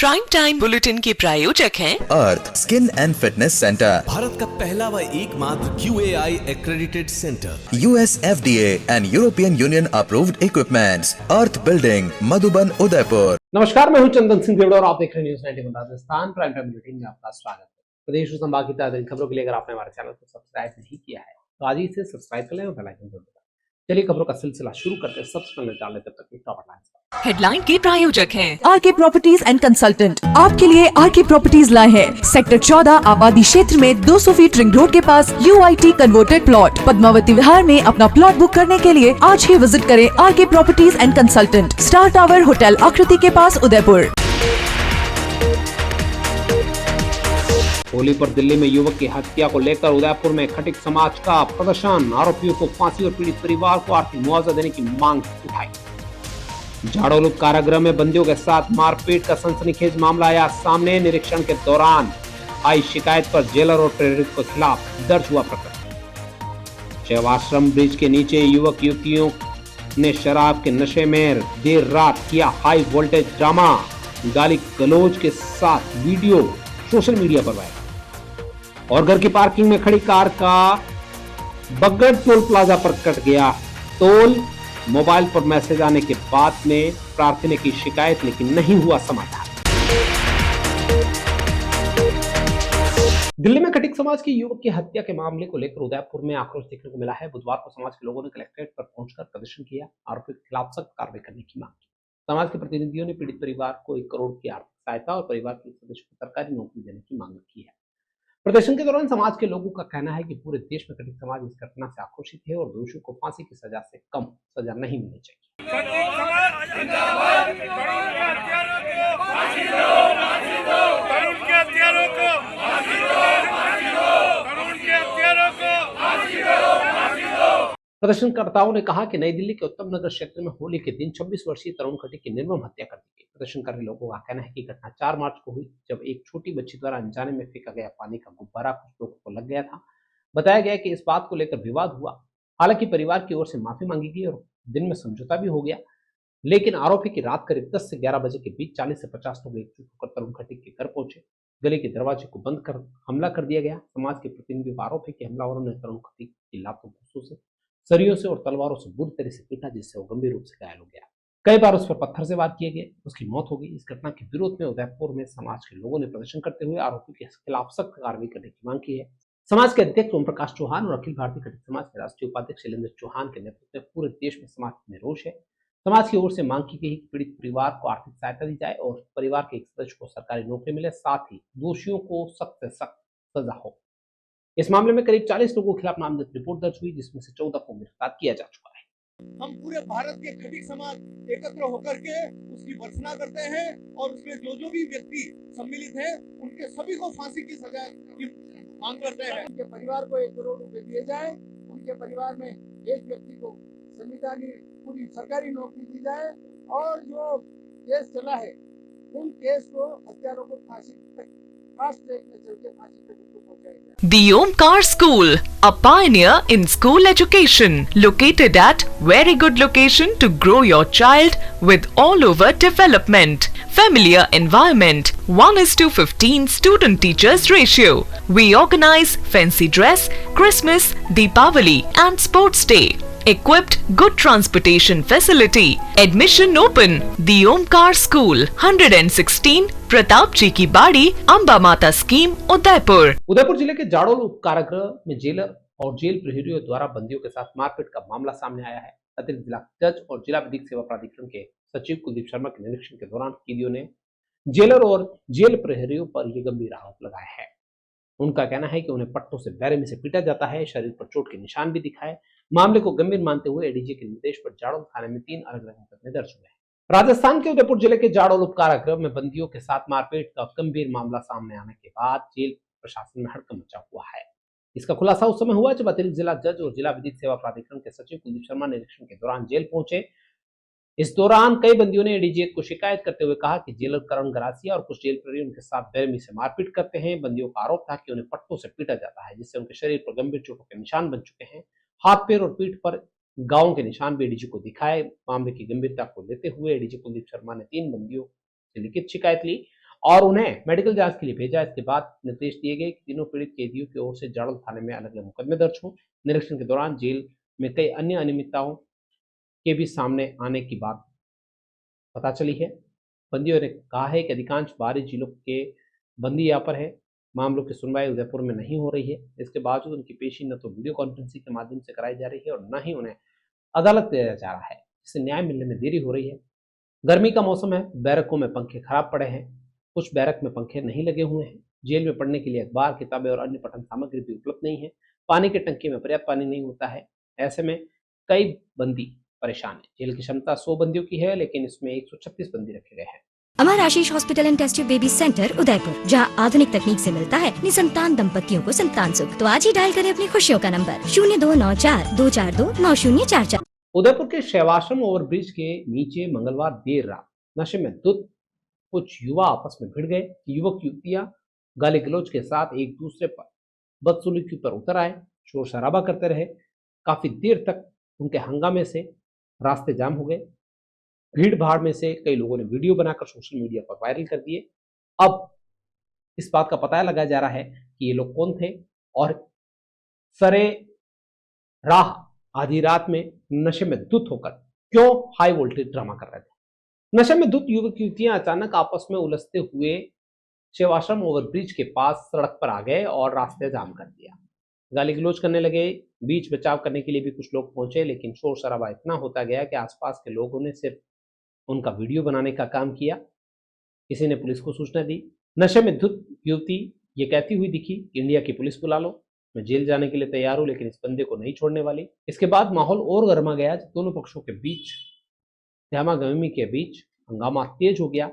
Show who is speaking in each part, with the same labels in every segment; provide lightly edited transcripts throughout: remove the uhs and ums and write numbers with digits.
Speaker 1: Prime time bulletin के प्रायोजक हैं
Speaker 2: Earth skin and fitness centre,
Speaker 3: Bharat का पहला व एकमात्र QAI accredited centre,
Speaker 2: US FDA and European Union approved equipments, Earth building, Madhuban, Udaipur.
Speaker 4: नमस्कार, मैं हूं चंदन सिंह देवड़ा और आप देख रहे हैं news 91 Rajasthan prime time bulletin में आपका स्वागत है। प्रदेश और संभाग की ताजा खबरों के लिए अगर आपने हमारे चैनल को सब्सक्राइब नहीं किया है तो आज ही इसे सब्सक्राइब कर लें और बेल आइकन जरूर दबाएं। चलिए खबरों का सिलसिला शुरू करते हैं। सबसे पहले जान लेते हैं तब तक टॉप हेडलाइंस।
Speaker 1: हेडलाइन के प्रायोजक हैं
Speaker 5: आरके प्रॉपर्टीज एंड कंसल्टेंट आपके लिए आरके प्रॉपर्टीज लाए हैं सेक्टर 14 आबादी क्षेत्र में 200 फीट रिंग रोड के पास UIT converted plot Padmavati Vihar में अपना प्लॉट बुक करने के लिए आज ही विजिट करें RK properties and consultant, star tower hotel Aakriti के पास, उदयपुर।
Speaker 4: होली पर दिल्ली में युवक की हत्या को लेकर उदयपुर में खटिक समाज का प्रदर्शन, आरोपियों को फांसी और पीड़ित परिवार को आर्थिक मुआवजा देने की मांग उठाई। झाड़ोलू कारागृह में बंदियों के साथ मारपीट का सनसनीखेज मामला आया सामने। निरीक्षण के दौरान आई शिकायत पर जेलर और प्रेरित के खिलाफ दर्ज हुआ प्रकरण। शैवाश्रम ब्रिज के नीचे युवक युवतियों ने शराब के नशे में देर रात किया हाई वोल्टेज ड्रामा, गाली गलौज के साथ वीडियो सोशल मीडिया पर वायरल। और घर की पार्किंग में खड़ी कार का बगड़ टोल प्लाजा पर कट गया टोल। मोबाइल पर मैसेज आने के बाद में प्रार्थी ने की शिकायत लेकिन नहीं हुआ समाधान। दिल्ली में खटिक समाज के युवक की हत्या के मामले को लेकर उदयपुर में आक्रोश देखने को मिला है। बुधवार को समाज के लोगों ने कलेक्ट्रेट पर पहुंचकर प्रदर्शन किया, आरोपी के खिलाफ सख्त कार्रवाई करने की मांग की। समाज के प्रतिनिधियों ने पीड़ित परिवार को 1 करोड़ की आर्थिक सहायता और परिवार के सदस्य को सरकारी नौकरी देने की मांग की है। प्रदर्शन के दौरान समाज के लोगों का कहना है कि पूरे देश में खटिक समाज इस घटना से आक्रोशित है और दोषियों को फांसी की सजा से कम सजा नहीं मिलनी चाहिए। प्रदर्शनकर्ताओं ने कहा कि नई दिल्ली के उत्तम नगर क्षेत्र में होली के दिन 26 वर्षीय तरुण खटिक की निर्मम हत्या कर दी गई। प्रदर्शनकारी लोगों का कहना है कि घटना 4 मार्च को हुई, जब एक छोटी बच्ची द्वारा अनजाने में फेंका गया पानी का गुब्बारा कुछ लोगों को लग गया था। बताया गया कि इस बात को लेकर विवाद हुआ। हालांकि परिवार की ओर से माफी मांगी गई और दिन में समझौता भी हो गया, लेकिन आरोपी की रात करीब 10 से 11 बजे के बीच 40 से 50 लोग एकजुट होकर तरुण खटिक के घर पहुंचे। गले के दरवाजे को बंद कर हमला कर दिया गया। समाज के प्रतिनिधियों का आरोप है कि हमलावरों ने तरुण खटिक की लातों घूंसों से, सरियों से और तलवारों से बुरी तरह से पीटा, जिससे वो गंभीर रूप से घायल हो गया। कई बार उस पर पत्थर से वार किए गए, उसकी मौत हो गई। इस घटना के विरोध में उदयपुर में समाज के लोगों ने प्रदर्शन करते हुए आरोपी के खिलाफ सख्त कार्रवाई करने की मांग की है। समाज के अध्यक्ष ओम प्रकाश चौहान और अखिल भारतीय खटिक समाज के राष्ट्रीय उपाध्यक्ष शैलेंद्र चौहान के नेतृत्व में पूरे देश में समाज में रोष है। समाज की ओर से मांग की गई कि पीड़ित परिवार को आर्थिक सहायता दी जाए और परिवार के एक सदस्य को सरकारी नौकरी मिले, साथ ही दोषियों को सख्त से सख्त सजा हो। इस मामले में करीब 40 लोगों के खिलाफ नामजद रिपोर्ट दर्ज हुई, जिसमें से 14 को गिरफ्तार किया जा चुका है।
Speaker 6: हम पूरे भारत के खटिक समाज एकत्र होकर के उसकी भर्त्सना करते हैं और उसमें जो भी व्यक्ति सम्मिलित है उनके सभी को फांसी की सजा की मांग करते हैं। उनके परिवार को 1 करोड़ रुपए दिए जाए, उनके परिवार में एक व्यक्ति को संविधानिक पूरी सरकारी नौकरी दी जाए और जो केस चला है उन केस को हत्यारों को फांसी फास्ट ट्रैक में चल के फांसी तक पहुंचाया जाए।
Speaker 1: The Omkar School, a pioneer in school education, located at very good location to grow your child with all over development. Familiar environment, 1:15 student teachers ratio. We organize fancy dress, Christmas, Deepavali and sports day. Equipped good transportation facility. Admission open. The Omkar School, 116 Pratap जी की बाड़ी, अंबा माता scheme, Udaipur.
Speaker 4: Udaipur जिले के जाड़ोलू कारागृह में jailer और jail प्रहरियों द्वारा बंदियों के साथ मारपीट का मामला सामने आया है। अतिरिक्त जिला जज और जिला विधिक सेवा प्राधिकरण के सचिव कुलदीप शर्मा के निरीक्षण के दौरान कैदियों ने जेलर और जेल प्रहरियों पर ये गंभीर आरोप लगाया है। उनका कहना है कि उन्हें पट्टों से बेरहमी से पीटा जाता है, शरीर पर चोट के निशान भी दिखाए। मामले को गंभीर मानते हुए एडीजी के निर्देश पर जाड़ोल थाने में 3 अलग अलग मुकदमे दर्ज हुए हैं। राजस्थान के उदयपुर जिले के जाड़ोल कारागृह में बंदियों के साथ मारपीट का गंभीर मामला सामने आने के बाद जेल प्रशासन में हड़कंप मचा हुआ है। इसका खुलासा उस समय हुआ जब अतिरिक्त जिला जज और जिला विधिक सेवा प्राधिकरण के सचिव कुलदीप शर्मा निरीक्षण के दौरान जेल पहुंचे। इस दौरान कई बंदियों ने एडीजी को शिकायत करते हुए कहा कि जेलर करण गरासिया और कुछ जेल प्रहरी उनके साथ बेरहमी से मारपीट करते हैं। बंदियों का आरोप था कि उन्हें पट्टों से पीटा जाता है, जिससे उनके शरीर पर गंभीर चोटों के निशान बन चुके हैं। हाथ पैर और पीठ पर गांव के निशान भी एडीजी को दिखाए। मामले की गंभीरता को लेते हुए एडीजी कुलदीप शर्मा ने 3 बंदियों से लिखित शिकायत ली और उन्हें मेडिकल जांच के लिए भेजा। इसके बाद निर्देश दिए गए कि तीनों पीड़ित कैदियों की ओर से जाड़ल थाने में अलग अलग मुकदमे दर्ज हों। निरीक्षण के दौरान जेल में कई अन्य अनियमितताओं के भी सामने आने की बात पता चली है। बंदियों ने कहा है कि अधिकांश बाहरी जिलों के बंदी यहाँ पर है। मामलों की सुनवाई उदयपुर में नहीं हो रही है। इसके बावजूद उनकी पेशी न तो वीडियो कॉन्फ्रेंसिंग के माध्यम से कराई जा रही है और न ही उन्हें अदालत दिया जा रहा है, जिससे न्याय मिलने में देरी हो रही है। गर्मी का मौसम है, बैरकों में पंखे खराब पड़े हैं, कुछ बैरक में पंखे नहीं लगे हुए हैं। जेल में पढ़ने के लिए अखबार, किताबें और अन्य पठन सामग्री भी उपलब्ध नहीं है। पानी की टंकी में पर्याप्त पानी नहीं होता है। ऐसे में कई बंदी परेशान है। जेल की क्षमता 100 बंदियों की है, लेकिन इसमें 136 बंदी रखे गए हैं।
Speaker 7: Amar Ashish hospital and test tube baby centre Udaipur, जहां आधुनिक तकनीक से मिलता है निसंतान दंपतियों को संतान सुख। तो आज ही डायल करें अपनी खुशियों का नंबर 0294-242-9044।
Speaker 4: उदयपुर के शैवाश्रम ओवरब्रिज के नीचे मंगलवार देर रात नशे में धुत कुछ युवा आपस में भिड़ गए। युवक युवतियां गाली गलौज के साथ एक दूसरे पर बदसलूकी पर उतर आए, शोर शराबा करते रहे। काफी देर तक उनके हंगामे से रास्ते जाम हो गए। भीड़ भाड़ में से कई लोगों ने वीडियो बनाकर सोशल मीडिया पर वायरल कर दिए। अब इस बात का पता लगाया जा रहा है कि ये लोग कौन थे और सरे राह आधी रात में नशे में धुत होकर क्यों हाई वोल्टेज ड्रामा कर रहे थे। नशे में धुत युवक युवतियां अचानक आपस में उलझते हुए शिवाश्रम ओवरब्रिज के पास सड़क पर आ गए और रास्ते जाम कर दिया। गाली गलौज करने लगे। बीच बचाव करने के लिए भी कुछ लोग पहुंचे, लेकिन शोर शराबा इतना होता गया कि आसपास के लोगों ने सिर्फ उनका वीडियो बनाने का काम किया। किसी ने पुलिस को सूचना दी। नशे में धुत युवती ये कहती हुई दिखी कि इंडिया की पुलिस बुला लो, मैं जेल जाने के लिए तैयार हूं, लेकिन इस बंदे को नहीं छोड़ने वाली। इसके बाद माहौल और गर्मा गया। दोनों पक्षों के बीच गहमा-गहमी के बीच हंगामा तेज हो गया।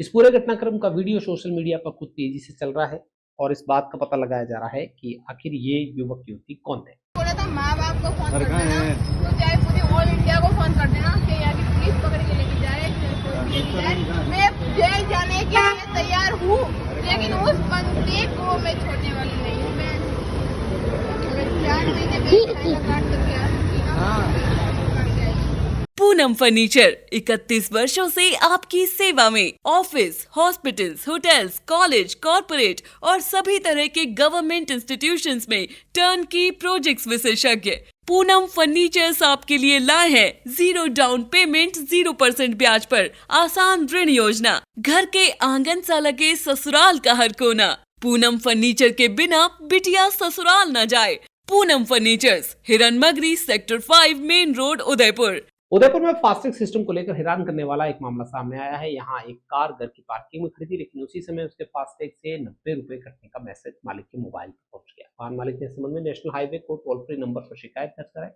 Speaker 4: इस पूरे घटनाक्रम का वीडियो सोशल मीडिया पर खुद तेजी से चल रहा है और इस बात का पता लगाया जा रहा है कि आखिर ये युवक युवती कौन थे।
Speaker 8: बोला था माँ बाप को फोन कर देना, तो चाहे पूरी ऑल इंडिया को फोन कर देना कि यहाँ की पुलिस पकड़ के लेके जाए, मैं जेल जाने के लिए तैयार हूँ, लेकिन उस बंदे को मैं छोड़ने वाली नहीं हूँ। मैं 4 महीने काट करके आ चुकी हूँ।
Speaker 9: पूनम फर्नीचर 31 वर्षों से आपकी सेवा में। Office, hospitals, hotels, college, corporate और सभी तरह के गवर्नमेंट इंस्टीट्यूशंस में टर्नकी प्रोजेक्ट्स विशेषज्ञ पूनम फर्नीचर्स आपके लिए लाए हैं 0 डाउन पेमेंट 0% ब्याज पर आसान ऋण योजना। घर के आंगन सा लगे ससुराल का हर कोना। पूनम फर्नीचर के बिना बिटिया ससुराल न जाए। Poonam furnitures, Hiranmagri, sector 5, main road, Udaipur.
Speaker 4: Udaipur में फास्टैग सिस्टम को लेकर हैरान करने वाला एक मामला सामने आया है। यहाँ एक कार घर की पार्किंग में खड़ी थी, लेकिन उसी समय उसके फास्टैग से 90 रुपए कटने का मैसेज मालिक के मोबाइल पर पहुंच गया। वाहन मालिक ने इस संबंध में नेशनल हाईवे को टोल फ्री नंबर पर शिकायत दर्ज कराई।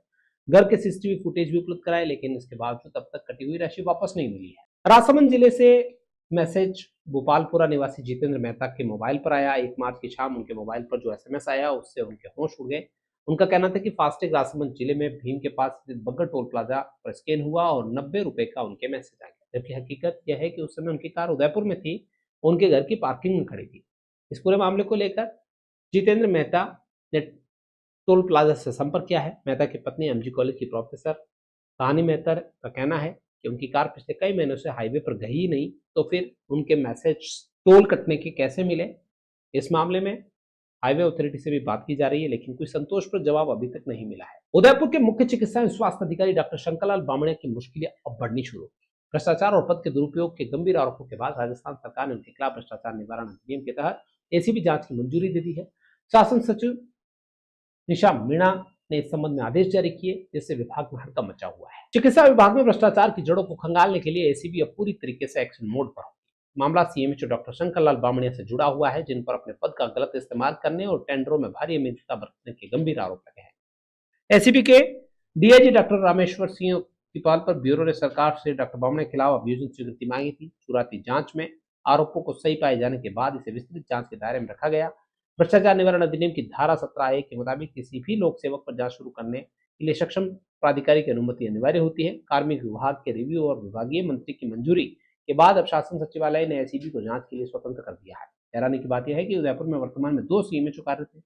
Speaker 4: घर के सीसीटीवी फुटेज भी उपलब्ध कराए, लेकिन इसके बावजूद अब तक कटी हुई राशि वापस नहीं मिली है। राजसमंद जिले से मैसेज भोपालपुरा निवासी जितेंद्र मेहता के मोबाइल पर आया। 1 मार्च की शाम उनके मोबाइल पर जो SMS आया उससे उनके होश उड़ गए। उनका कहना था कि फास्टैग राजसमंद जिले में भीम के पास स्थित बग्गर टोल प्लाजा पर स्कैन हुआ और 90 रुपए का उनके मैसेज आ गया, जबकि हकीकत यह है कि उस समय उनकी कार उदयपुर में थी, उनके घर की पार्किंग में खड़ी थी। इस पूरे मामले को लेकर जितेंद्र मेहता ने टोल प्लाजा से संपर्क किया है। मेहता की पत्नी MG कॉलेज की प्रोफेसर कहानी मेहता का कहना है कि उनकी कार पिछले कई महीनों से हाईवे पर गई ही नहीं, तो फिर उनके मैसेज टोल कटने के कैसे मिले। इस मामले में हाईवे अथॉरिटी से भी बात की जा रही है, लेकिन कोई संतोषप्रद जवाब अभी तक नहीं मिला है। उदयपुर के मुख्य चिकित्सा एवं स्वास्थ्य अधिकारी डॉक्टर शंकरलाल बामणिया की मुश्किलें अब बढ़नी शुरू हो गई। भ्रष्टाचार और पद के दुरुपयोग के गंभीर आरोपों के बाद राजस्थान सरकार ने उनके खिलाफ भ्रष्टाचार निवारण अधिनियम के तहत ACB जांच की मंजूरी दे दी है। शासन सचिव निशा मीणा ने इस संबंध में आदेश जारी किए, जिससे विभाग में हड़कंप मचा हुआ है। चिकित्सा विभाग में भ्रष्टाचार की जड़ों को खंगालने के लिए ACB अब पूरी तरीके से एक्शन मोड पर होगी। मामला CMHO डॉक्टर शंकरलाल बामणिया से जुड़ा हुआ है, जिन पर अपने पद का गलत इस्तेमाल करने और टेंडरों में भारी अनियमितता बरतने के गंभीर आरोप लगे हैं। ACB के DIG डॉक्टर रामेश्वर सिंह तिपाल पर ब्यूरो ने सरकार से डॉक्टर बामणिया के खिलाफ अभियोजन स्वीकृति मांगी थी। शुरुआती जांच में आरोपों को सही पाए जाने के बाद इसे विस्तृत जांच के दायरे में रखा गया। भ्रष्टाचार निवारण अधिनियम की धारा 17A के मुताबिक किसी भी लोक सेवक पर जांच शुरू करने के लिए सक्षम प्राधिकारी की अनुमति अनिवार्य होती है। कार्मिक विभाग के रिव्यू और विभागीय मंत्री की मंजूरी के बाद अब शासन सचिवालय ने ACB को जांच के लिए स्वतंत्र कर दिया है। हैरानी की बात यह है कि उदयपुर में वर्तमान में 2 CMHO कार्यरत थे।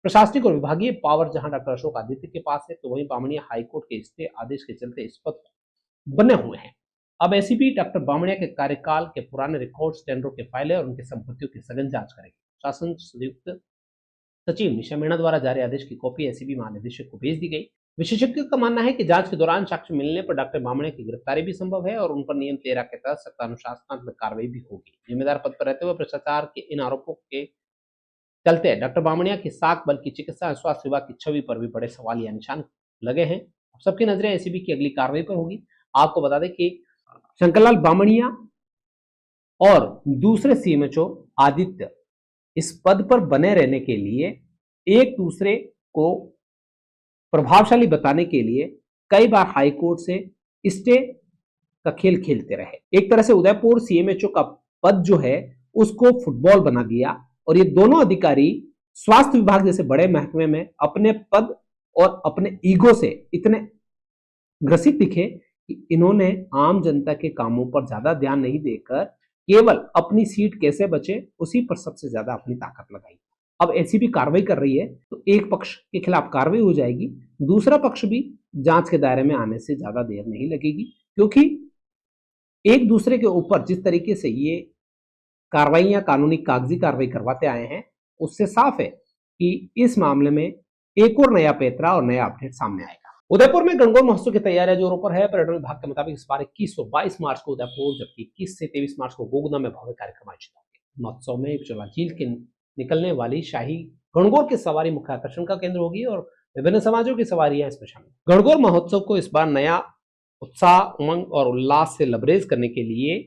Speaker 4: प्रशासनिक और विभागीय पावर जहां डॉक्टर अशोक आदित्य के पास है, तो वहीं बामणिया हाईकोर्ट के स्टे आदेश के चलते इस पद बने हुए हैं। अब एसीबी डॉक्टर बामणिया के कार्यकाल के पुराने रिकॉर्ड्स, टेंडरों के फाइलें और उनकी संपत्तियों की सघन जांच करेगी। शासन संयुक्त सचिव निशा मीणा द्वारा जारी आदेश की कॉपी एसीबी महानिदेशक को भेज दी गई। विशेषज्ञों का मानना है कि जांच के दौरान साक्ष्य मिलने पर डॉक्टर बामणिया की गिरफ्तारी भी संभव है और उन पर नियम 13 के तहत सख्त अनुशासनात्मक कार्रवाई भी होगी। जिम्मेदार पद पर रहते हुए भ्रष्टाचार के इन आरोपों के चलते डॉक्टर बामणिया की साख बल्कि चिकित्सा और स्वास्थ्य विभाग की छवि पर भी बड़े सवालिया निशान लगे हैं। अब सबकी नजरें एसीबी की अगली कार्रवाई पर होगी। आपको बता दें कि शंकरलाल बामणिया और दूसरे सीएमएचओ आदित्य इस पद पर बने रहने के लिए एक दूसरे को प्रभावशाली बताने के लिए कई बार हाईकोर्ट से स्टे का खेल खेलते रहे। एक तरह से उदयपुर सीएमएचओ का पद जो है उसको फुटबॉल बना दिया और ये दोनों अधिकारी स्वास्थ्य विभाग जैसे बड़े महकमे में अपने पद और अपने ईगो से इतने ग्रसित दिखे कि इन्होंने आम जनता के कामों पर ज्यादा ध्यान नहीं देकर केवल अपनी सीट कैसे बचे उसी पर सबसे ज्यादा अपनी ताकत लगाई। अब एसीबी कार्रवाई कर रही है तो एक पक्ष के खिलाफ कार्रवाई हो जाएगी, दूसरा पक्ष भी जांच के दायरे में आने से ज्यादा देर नहीं लगेगी, क्योंकि एक दूसरे के ऊपर जिस तरीके से ये कार्रवाइयां कानूनी कागजी कार्रवाई करवाते आए हैं उससे साफ है कि इस मामले में एक और नया पैतरा और नया अपडेट सामने आएगा। उदयपुर में गणगौर महोत्सव की तैयारियां जोरों पर है। पर्यटन विभाग के मुताबिक इस बार 21 और 22 मार्च को उदयपुर जबकि 21 से 23 मार्च को गोगुंदा में भव्य कार्यक्रम आयोजित होंगे। महोत्सव में पिछोला झील के निकलने वाली शाही गणगौर की सवारी मुख्य आकर्षण का केंद्र होगी और विभिन्न समाजों की सवारियां इसमें शामिल। गणगौर महोत्सव को इस बार नया उत्साह, उमंग और उल्लास से लबरेज करने के लिए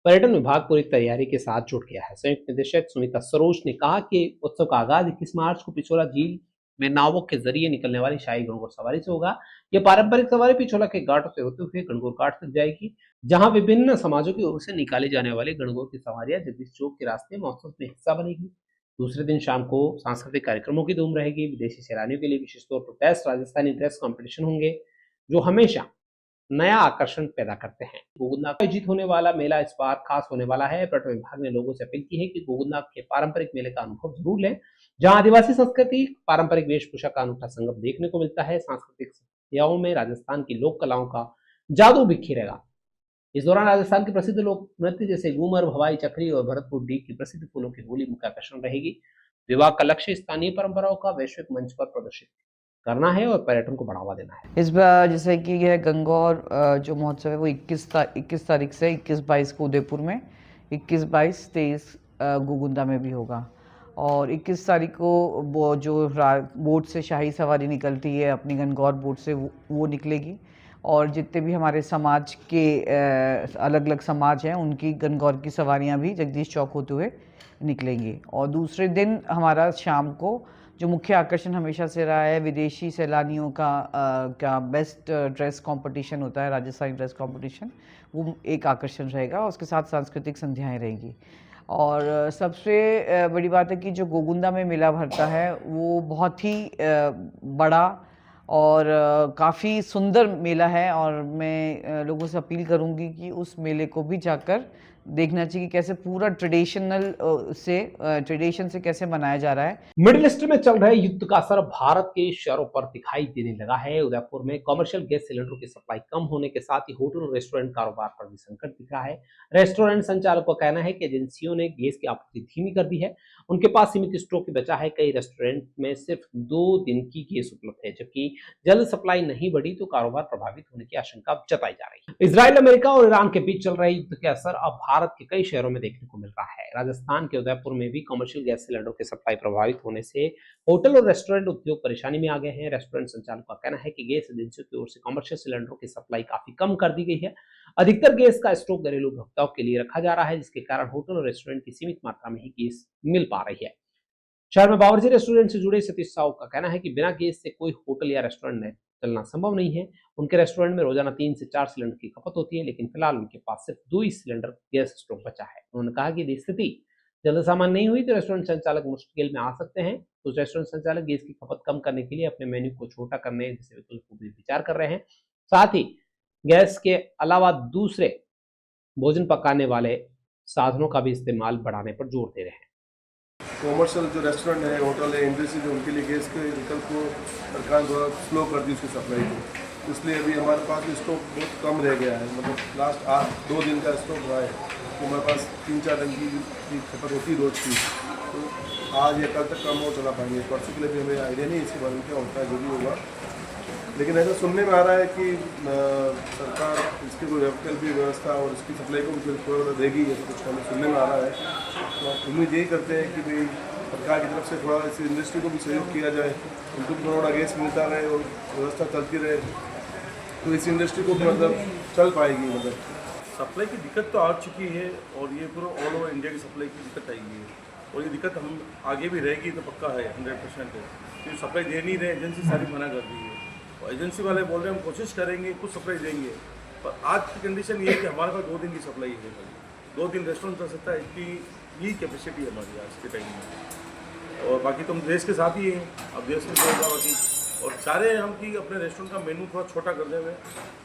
Speaker 4: पर्यटन विभाग पूरी तैयारी के साथ जुट गया है। संयुक्त निदेशक सुनीता सरोज ने कहा कि उत्सव का आगाज 21 मार्च को पिछोला झील में नावों के जरिए निकलने वाली शाही गणगौर सवारी से होगा। यह पारंपरिक सवारी पिछोला के घाटों से होते हुए गणगौर घाट तक जाएगी, जहां विभिन्न समाजों की ओर से निकाली जाने वाली गणगौर की सवारियां जगदीश चौक के रास्ते महोत्सव में हिस्सा बनेगी। दूसरे दिन शाम को सांस्कृतिक कार्यक्रमों की धूम रहेगी। विदेशी सैलानियों के लिए विशेष तौर पर बेस्ट राजस्थानी ड्रेस कॉम्पिटिशन होंगे जो हमेशा नया आकर्षण पैदा करते हैं। गोगुंदा में आयोजित होने वाला मेला इस बार खास होने वाला है। पर्यटन विभाग ने लोगों से अपील की है कि गोगुंदा के पारंपरिक मेले का अनुभव जरूर लें, जहां आदिवासी संस्कृति, पारंपरिक वेशभूषा का अनूठा संगम देखने को मिलता है। सांस्कृतिक क्रियाओं में राजस्थान की लोक कलाओं का जादू बिखेरेगा। इस दौरान राजस्थान के प्रसिद्ध लोक नृत्य जैसे घूमर, भवाई चक्री और भरतपुर डी की प्रसिद्ध फूलों की होली मुख्य आकर्षण रहेगी। विभाग का लक्ष्य स्थानीय परंपराओं का वैश्विक मंच पर प्रदर्शित करना है और पर्यटन को बढ़ावा देना है।
Speaker 10: इस बार जैसे कि यह गणगौर जो महोत्सव है वो 21 तारीख से 21-22 को उदयपुर में, 21-22-23 गोगुंदा में भी होगा। और 21 तारीख को जो बोट से शाही सवारी निकलती है अपनी गणगौर बोट से वो निकलेगी और जितने भी हमारे समाज के अलग अलग समाज हैं उनकी गणगौर की सवारियां भी जगदीश चौक होते हुए निकलेंगी। और दूसरे दिन हमारा शाम को जो मुख्य आकर्षण हमेशा से रहा है विदेशी सैलानियों का बेस्ट ड्रेस कंपटीशन होता है, राजस्थानी ड्रेस कंपटीशन, वो एक आकर्षण रहेगा। उसके साथ सांस्कृतिक संध्याएं रहेंगी। और सबसे बड़ी बात है कि जो गोगुंदा में मेला भरता है वो बहुत ही बड़ा और काफ़ी सुंदर मेला है और मैं लोगों से अपील करूंगी कि उस मेले को भी जाकर देखना चाहिए कि कैसे पूरा ट्रेडिशन से कैसे मनाया जा रहा है।
Speaker 4: मिडिल ईस्ट में चल रहे युद्ध का असर भारत के शहरों पर दिखाई देने लगा है। उदयपुर में कमर्शियल गैस सिलेंडरों की सप्लाई कम होने के साथ ही होटल और रेस्टोरेंट कारोबार पर भी संकट दिख रहा है। रेस्टोरेंट संचालकों का कहना है कि एजेंसियों ने गैस की आपूर्ति धीमी कर दी है, उनके पास सीमित स्टॉक बचा है। कई रेस्टोरेंट में सिर्फ 2 दिन की गैस उपलब्ध है, जबकि जल्द सप्लाई नहीं बढ़ी तो कारोबार प्रभावित होने की आशंका जताई जा रही है। इजराइल, अमेरिका और ईरान के बीच चल रहे युद्ध के असर अब भारत के कई शहरों में देखने को मिल रहा है। राजस्थान के उदयपुर में भी कमर्शियल गैस सिलेंडर की सप्लाई प्रभावित होने से होटल और रेस्टोरेंट उद्योग परेशानी में आ गए हैं। रेस्टोरेंट संचालकों का कहना है कि गैस एजेंसियों की ओर से कमर्शियल सिलेंडरों की सप्लाई काफी कम कर दी गई है। अधिकतर गैस का स्टॉक घरेलू उपभोक्ताओं के लिए रखा जा रहा है, जिसके कारण होटल और रेस्टोरेंट की सीमित मात्रा में ही गैस मिल पा रही है। शहर में बावर्ची रेस्टोरेंट से जुड़े सतीश साहू का कहना है कि बिना गैस से कोई होटल या रेस्टोरेंट चलना संभव नहीं है। उनके रेस्टोरेंट में रोजाना 3 से 4 सिलेंडर की खपत होती है, लेकिन फिलहाल उनके पास सिर्फ 2 ही सिलेंडर गैस स्टॉक बचा है। उन्होंने कहा कि यदि स्थिति जल्द सामान्य नहीं हुई तो रेस्टोरेंट संचालक मुश्किल में आ सकते हैं। कुछ रेस्टोरेंट संचालक गैस की खपत कम करने के लिए अपने मेन्यू को छोटा करने जैसे विकल्प को भी विचार कर रहे हैं। साथ ही गैस के अलावा दूसरे भोजन पकाने वाले साधनों का भी इस्तेमाल बढ़ाने पर जोर दे रहे हैं।
Speaker 6: कॉमर्शियल जो रेस्टोरेंट है, होटल है, इंडस्ट्री जो उनके लिए गैस के विकल्प को सरकार द्वारा स्लो कर दी उसकी सप्लाई को। इसलिए अभी हमारे पास स्टॉक बहुत कम रह गया है, मतलब लास्ट 2 दिन का स्टॉक रहा है। तो हमारे पास 3-4 टंकी की खपत होती रोज़ की, तो आज या कल तक कम हो चला पाएंगे। परसों के लिए भी हमें आइडिया नहीं इसके बारे में क्या होता है, जो भी होगा। लेकिन ऐसा सुनने में आ रहा है कि सरकार इसकी कोई वैकल्पिक व्यवस्था और इसकी सप्लाई को भी थोड़ा देगी, ऐसा कुछ हमें सुनने में आ रहा है। तो उम्मीद यही करते हैं कि भाई सरकार की तरफ से थोड़ा इस इंडस्ट्री को भी सहयोग किया जाए, उनको भी थोड़ा गैस मिलता रहे और व्यवस्था चलती रहे, तो इस इंडस्ट्री को भी मतलब चल पाएगी। मतलब
Speaker 11: सप्लाई की दिक्कत तो आ चुकी है और ये पूरा ऑल ओवर इंडिया की सप्लाई की दिक्कत आई है, और ये दिक्कत हम आगे भी रहेगी तो पक्का है 100% है। क्योंकि सप्लाई दे नहीं रहे, एजेंसी सारी मना कर दी है, और एजेंसी वाले बोल रहे हैं हम कोशिश करेंगे, कुछ सप्लाई देंगे, पर आज की कंडीशन ये है कि हमारे पास 2 दिन की सप्लाई है। 2 दिन रेस्टोरेंट चल सकता है, इतनी ही कैपेसिटी है हमारी आज के टाइम में। और बाकी तो हम देश के साथ ही हैं, अब देश में होगा बाकी। और चाह रहे हैं हम कि अपने रेस्टोरेंट का मेनू थोड़ा छोटा कर दें,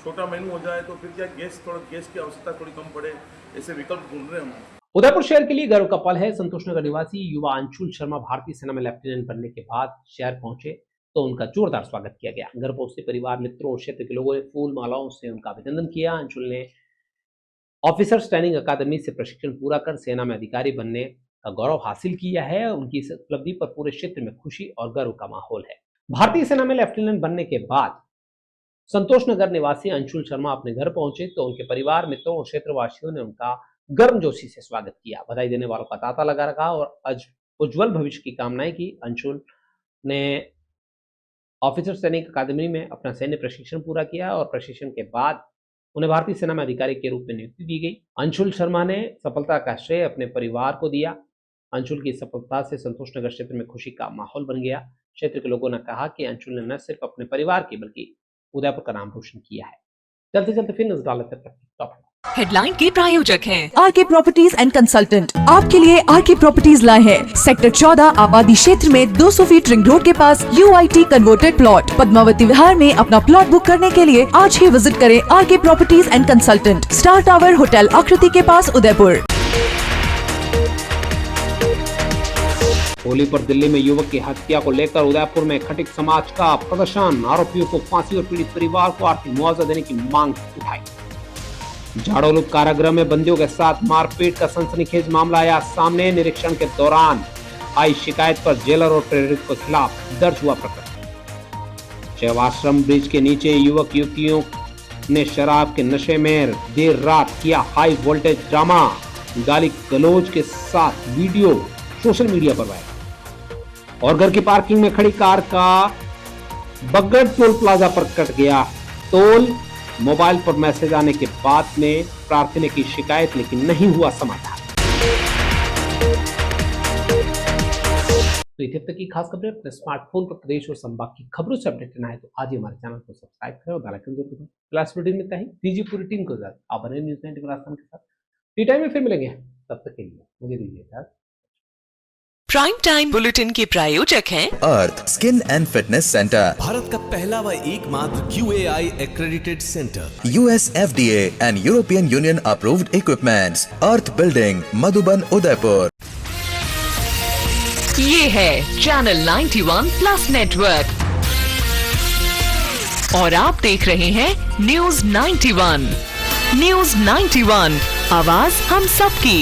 Speaker 11: छोटा मेनू हो जाए तो फिर क्या गैस की आवश्यकता थोड़ी कम पड़े, ऐसे विकल्प ढूंढ रहे हैं हम।
Speaker 4: उदयपुर शहर के लिए गर्व का पल है। संतोषनगर निवासी युवा अंशुल शर्मा भारतीय सेना में लेफ्टिनेंट बनने के बाद शहर पहुंचे तो उनका जोरदार स्वागत किया गया। घर पहुंचते परिवार, मित्रों और क्षेत्र के लोगों ने फूल मालाओं से उनका अभिनंदन किया। अंशुल ने ऑफिसर्स ट्रेनिंग अकादमी से प्रशिक्षण पूरा कर सेना में अधिकारी बनने का गौरव हासिल किया है। उनकी इस उपलब्धि पर पूरे क्षेत्र में खुशी और गर्व का माहौल है। भारतीय सेना में लेफ्टिनेंट बनने के बाद संतोषनगर निवासी अंशुल शर्मा अपने घर पहुंचे तो उनके परिवार, मित्रों और क्षेत्रवासियों ने उनका गर्मजोशी से स्वागत किया, बधाई देने वालों का तांता लगा रखा और आज उज्जवल भविष्य की कामनाएं की। अंशुल ने ऑफिसर्स ट्रेनिंग अकादमी में अपना सैन्य प्रशिक्षण पूरा किया और प्रशिक्षण के बाद उन्हें भारतीय सेना में अधिकारी के रूप में नियुक्ति दी गई। अंशुल शर्मा ने सफलता का श्रेय अपने परिवार को दिया। अंशुल की सफलता से संतोषनगर क्षेत्र में खुशी का माहौल बन गया। क्षेत्र के लोगों ने कहा कि अंशुल ने न सिर्फ अपने परिवार की बल्कि उदयपुर का नाम रोशन किया है। चलते चलते फिर नजर डालते हैं टॉप
Speaker 1: हेडलाइन के प्रायोजक हैं
Speaker 5: आरके प्रॉपर्टीज एंड कंसल्टेंट। आपके लिए आरके प्रॉपर्टीज लाए हैं सेक्टर 14 आबादी क्षेत्र में 200 फीट रिंग रोड के पास UIT converted plot. Padmavati Vihar में अपना प्लॉट बुक करने के लिए आज ही विजिट करें RK properties and consultant, star tower hotel Aakriti के पास, उदयपुर।
Speaker 4: होली पर दिल्ली में युवक की हत्या को लेकर उदयपुर में खटिक समाज का प्रदर्शन। आरोपियों को फांसी और पीड़ित परिवार को आर्थिक मुआवजा देने की मांग उठाई। झाड़ोलू कारागृह में बंदियों के साथ मारपीट का सनसनीखेज मामला आया सामने। निरीक्षण के दौरान आई शिकायत पर जेलर और प्रेरित के खिलाफ दर्ज हुआ प्रकरण। शैवाश्रम ब्रिज के नीचे युवक युवतियों ने शराब के नशे में देर रात किया हाई वोल्टेज ड्रामा। गाली गलौज के साथ वीडियो सोशल मीडिया पर वायरल। और घर की पार्किंग में खड़ी कार का बगड़ टोल प्लाजा पर कट गया टोल। मोबाइल पर मैसेज आने के बाद में प्रार्थी ने की शिकायत, लेकिन नहीं हुआ समाधान। तो इतने तक की खास खबरें अपने स्मार्टफोन पर प्रदेश और संभाग की खबरों से अपडेट करना है तो आज ही हमारे चैनल को सब्सक्राइब करें और बेल आइकन जरूर दबाएं। क्लास रूटीन में कहीं दीजिए पूरी टीम को इजाजत। आप बने न्यूज़ 90 राजस्थान के साथ टी टाइम में फिर मिलेंगे, तब तक के लिए मुझे दीजिए इजाजत।
Speaker 1: प्राइम टाइम बुलेटिन के प्रायोजक हैं
Speaker 2: Earth skin and fitness centre,
Speaker 3: Bharat का पहला व एकमात्र QAI accredited center,
Speaker 2: US FDA and European Union approved equipments, earth building, Madhuban, Udaipur.
Speaker 1: ये है चैनल 91 प्लस नेटवर्क और आप देख रहे हैं न्यूज़ 91। न्यूज़ 91, आवाज हम सबकी।